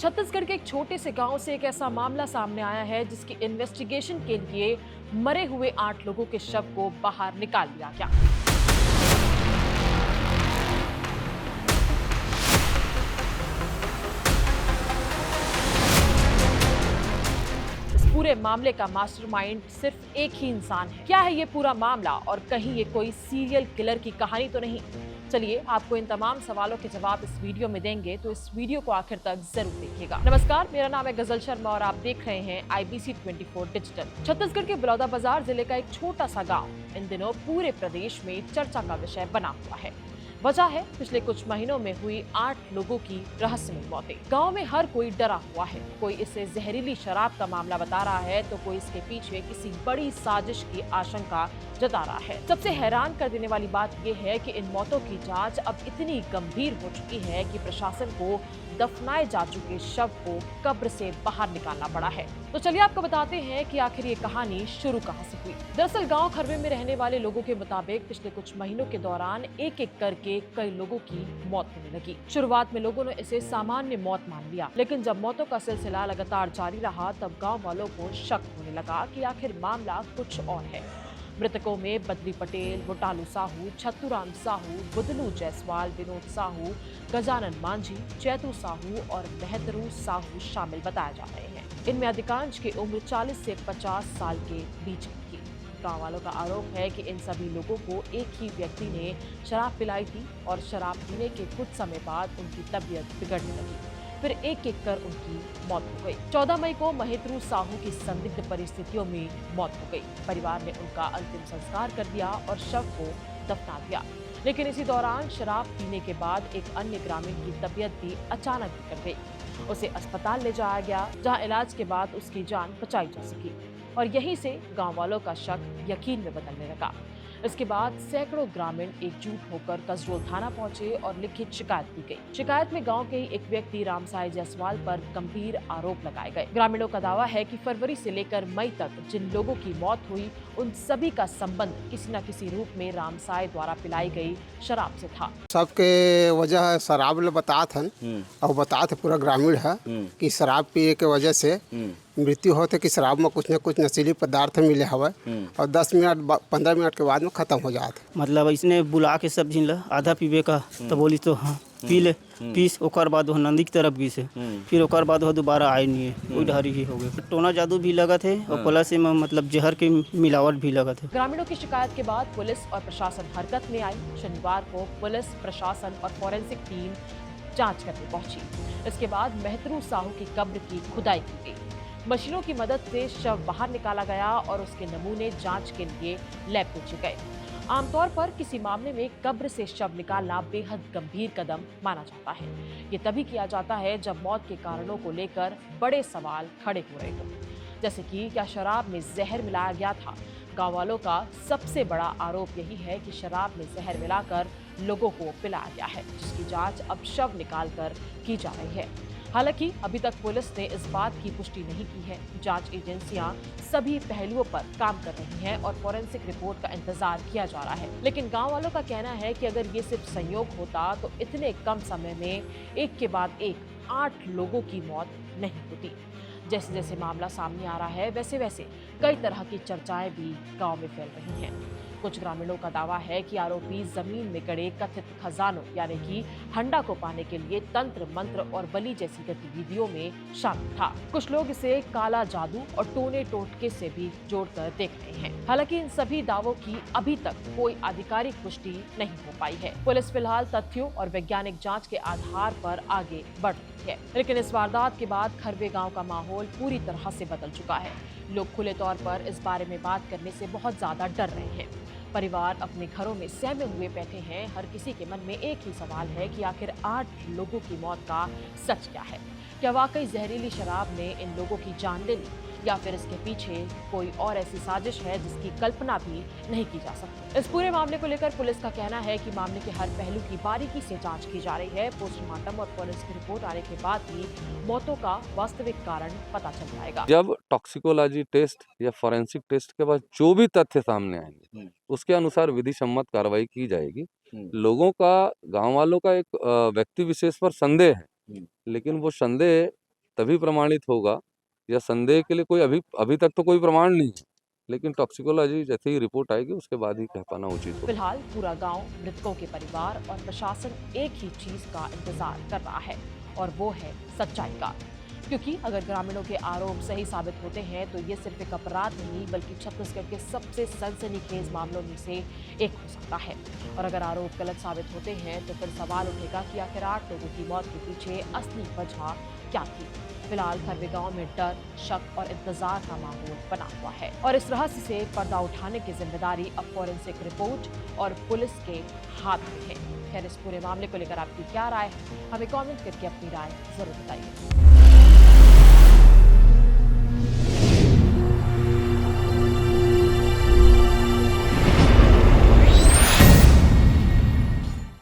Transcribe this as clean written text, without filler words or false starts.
छत्तीसगढ़ के एक छोटे से गांव से एक ऐसा मामला सामने आया है जिसकी इन्वेस्टिगेशन के लिए मरे हुए 8 लोगों के शव को बाहर निकाल लिया गया। इस पूरे मामले का मास्टरमाइंड सिर्फ एक ही इंसान है। क्या है ये पूरा मामला और कहीं ये कोई सीरियल किलर की कहानी तो नहीं? चलिए आपको इन तमाम सवालों के जवाब इस वीडियो में देंगे, तो इस वीडियो को आखिर तक जरूर देखिएगा। नमस्कार, मेरा नाम है गजल शर्मा और आप देख रहे हैं IBC 24 डिजिटल। छत्तीसगढ़ के बलौदाबाजार जिले का एक छोटा सा गांव इन दिनों पूरे प्रदेश में चर्चा का विषय बना हुआ है। वजह है पिछले कुछ महीनों में हुई 8 लोगों की रहस्यमय मौतें। गांव में हर कोई डरा हुआ है। कोई इसे जहरीली शराब का मामला बता रहा है तो कोई इसके पीछे किसी बड़ी साजिश की आशंका जता रहा है। सबसे हैरान कर देने वाली बात यह है कि इन मौतों की जांच अब इतनी गंभीर हो चुकी है कि प्रशासन को दफनाए जा चुके शव को कब्र से बाहर निकालना पड़ा है। तो चलिए आपको बताते हैं कि आखिर ये कहानी शुरू कहां से हुई। दरअसल गांव खरवे में रहने वाले लोगों के मुताबिक पिछले कुछ महीनों के दौरान एक एक करके कई लोगों की मौत होने लगी। शुरुआत में लोगों ने इसे सामान्य मौत मान लिया, लेकिन जब मौतों का सिलसिला लगातार जारी रहा तब गाँव वालों को शक होने लगा कि आखिर मामला कुछ और है। मृतकों में बद्री पटेल, बुटालू साहू, छत्तूराम साहू, बुदलू जायसवाल, विनोद साहू, गजानन मांझी, चैतू साहू और मेहतरू साहू शामिल बताए जा रहे हैं। इनमें अधिकांश की उम्र 40 से 50 साल के बीच की थी। गाँव वालों का आरोप है कि इन सभी लोगों को एक ही व्यक्ति ने शराब पिलाई थी और शराब पीने के कुछ समय बाद उनकी तबीयत बिगड़ने लगी। फिर एक एक कर उनकी मौत हो गई। 14 मई को महेंद्रू साहू की संदिग्ध परिस्थितियों में मौत हो गई। परिवार ने उनका अंतिम संस्कार कर दिया और शव को दफना दिया। लेकिन इसी दौरान शराब पीने के बाद एक अन्य ग्रामीण की तबीयत भी अचानक बिगड़ गई। उसे अस्पताल ले जाया गया, जहां इलाज के बाद उसकी जान बचाई जा सकी और यहीं से गांव वालों का शक यकीन में बदलने लगा। इसके बाद सैकड़ों ग्रामीण एकजुट होकर कसरोल थाना पहुंचे और लिखित शिकायत दी गई। शिकायत में गांव के ही एक व्यक्ति रामसाई जायसवाल पर गंभीर आरोप लगाए गए। ग्रामीणों का दावा है कि फरवरी से लेकर मई तक जिन लोगों की मौत हुई उन सभी का संबंध किसी न किसी रूप में रामसाई द्वारा पिलाई गई शराब से था। सबके वजह शराब ले बतात हन और बतात पूरा ग्रामीण है कि शराब पिए के वजह से मृत्यु होते कि शराब में कुछ न कुछ नशीली पदार्थ मिले हवे और 10 मिनट 15 मिनट के बाद में खत्म हो जात। मतलब इसने बुला के सब झिन ला आधा पीबे का तो बोली तो हाँ पी ले, पीस ओकर बाद वो नंदी की तरफ गई से फिर ओकर बाद वो दोबारा आए नहीं है, कोई ढारी ही हो गए। टोना जादू भी लगा थे और प्लस में मतलब जहर के मिलावट भी लगा थे। ग्रामीणों की शिकायत के बाद पुलिस और प्रशासन हरकत में आई। शनिवार को पुलिस, प्रशासन और फॉरेंसिक टीम जांच करने पहुंची। इसके बाद मेहतरू साहू की कब्र की खुदाई की गई। मशीनों की मदद से शव बाहर निकाला गया और उसके नमूने जांच के लिए लैब भेजे गए। आमतौर पर किसी मामले में कब्र से शव निकालना बेहद गंभीर कदम माना जाता है। ये तभी किया जाता है जब मौत के कारणों को लेकर बड़े सवाल खड़े हो रहे हों, जैसे कि क्या शराब में जहर मिलाया गया था। गाँव वालों का सबसे बड़ा आरोप यही है कि शराब में जहर मिलाकर लोगों को पिलाया गया है, जिसकी जांच अब शव निकालकर की जा रही है। हालांकि अभी तक पुलिस ने इस बात की पुष्टि नहीं की है। जांच एजेंसियां सभी पहलुओं पर काम कर रही हैं और फॉरेंसिक रिपोर्ट का इंतजार किया जा रहा है। लेकिन गांव वालों का कहना है कि अगर ये सिर्फ संयोग होता तो इतने कम समय में एक के बाद एक 8 लोगों की मौत नहीं होती। जैसे जैसे मामला सामने आ रहा है वैसे वैसे कई तरह की चर्चाएं भी गांव में फैल रही हैं। कुछ ग्रामीणों का दावा है कि आरोपी जमीन में गड़े कथित खजानों यानी कि हंडा को पाने के लिए तंत्र मंत्र और बलि जैसी गतिविधियों में शामिल था। कुछ लोग इसे काला जादू और टोने टोटके से भी जोड़कर देख रहे हैं। हालांकि इन सभी दावों की अभी तक कोई आधिकारिक पुष्टि नहीं हो पाई है। पुलिस फिलहाल तथ्यों और वैज्ञानिक जांच के आधार पर आगे बढ़ रही है। लेकिन इस वारदात के बाद खरवे गांव का माहौल पूरी तरह से बदल चुका है। लोग खुले तौर पर इस बारे में बात करने से बहुत ज्यादा डर रहे हैं। परिवार अपने घरों में सहमे हुए बैठे हैं। हर किसी के मन में एक ही सवाल है कि आखिर 8 लोगों की मौत का सच क्या है। क्या वाकई जहरीली शराब ने इन लोगों की जान ले ली या फिर इसके पीछे कोई और ऐसी साजिश है जिसकी कल्पना भी नहीं की जा सकती। इस पूरे मामले को लेकर पुलिस का कहना है कि मामले के हर पहलू की बारीकी से जांच की जा रही है। पोस्टमार्टम और फॉरेंसिक रिपोर्ट आने के बाद ही मौतों का वास्तविक कारण पता चल जाएगा। जब टॉक्सिकोलॉजी टेस्ट या फॉरेंसिक टेस्ट के बाद जो भी तथ्य सामने आएंगे उसके अनुसार विधि सम्मत कार्रवाई की जाएगी। लोगों का, गांव वालों का एक व्यक्ति विशेष पर संदेह है, लेकिन वो संदेह तभी प्रमाणित होगा, या संदेह के लिए कोई अभी तक तो कोई प्रमाण नहीं है, लेकिन टॉक्सिकोलॉजी जैसे ही रिपोर्ट आएगी उसके बाद ही कह पाना उचित होगा। फिलहाल पूरा गांव, मृतकों के परिवार और प्रशासन एक ही चीज का इंतजार कर रहा है और वो है सच्चाई का। क्योंकि अगर ग्रामीणों के आरोप सही साबित होते हैं तो ये सिर्फ एक अपराध नहीं बल्कि छत्तीसगढ़ के सबसे सनसनीखेज मामलों में से एक हो सकता है। और अगर आरोप गलत साबित होते हैं तो फिर सवाल उठेगा कि आखिर 8 लोगों की मौत के पीछे असली वजह क्या थी। फिलहाल खरवे गांव में डर, शक और इंतजार का माहौल बना हुआ है और इस रहस्य से पर्दा उठाने की जिम्मेदारी अब फॉरेंसिक रिपोर्ट और पुलिस के हाथ में है। खैर, इस पूरे मामले को लेकर आपकी क्या राय है, हमें कमेंट करके अपनी राय जरूर बताइए।